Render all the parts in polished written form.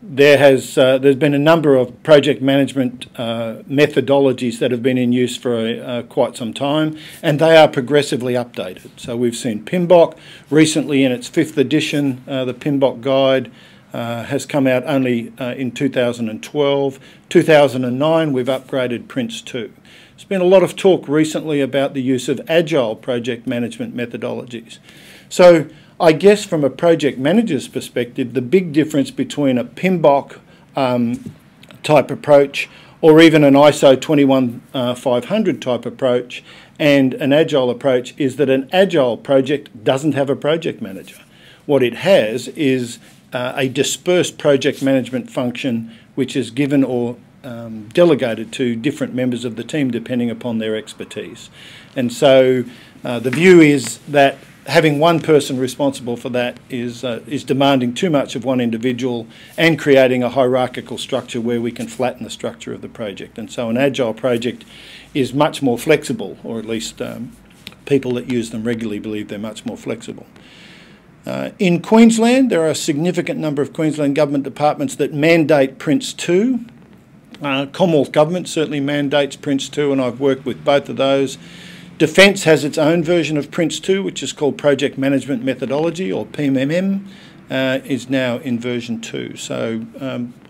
There's been a number of project management methodologies that have been in use for quite some time, and they are progressively updated. So we've seen PMBOK recently in its 5th edition. The PMBOK guide has come out only in 2012. 2009 we've upgraded Prince 2. There's been a lot of talk recently about the use of agile project management methodologies. So I guess from a project manager's perspective, the big difference between a PMBOK type approach or even an ISO 21500 type approach and an agile approach is that an agile project doesn't have a project manager. What it has is a dispersed project management function which is given or delegated to different members of the team depending upon their expertise. And so the view is that having one person responsible for that is demanding too much of one individual and creating a hierarchical structure where we can flatten the structure of the project. And so an agile project is much more flexible, or at least people that use them regularly believe they're much more flexible. In Queensland, there are a significant number of Queensland government departments that mandate Prince 2. Commonwealth Government certainly mandates Prince 2, and I've worked with both of those. Defence has its own version of Prince 2, which is called Project Management Methodology, or PMMM, is now in version 2. So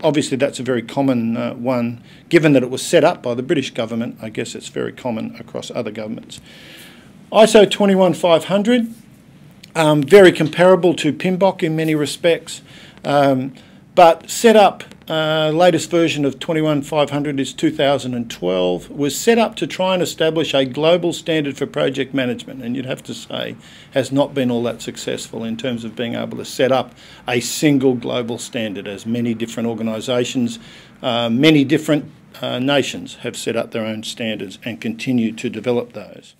obviously that's a very common one. Given that it was set up by the British government, I guess it's very common across other governments. ISO 21500, very comparable to PMBOK in many respects, but set up, latest version of 21500 is 2012, was set up to try and establish a global standard for project management, and you'd have to say has not been all that successful in terms of being able to set up a single global standard, as many different organisations, many different nations have set up their own standards and continue to develop those.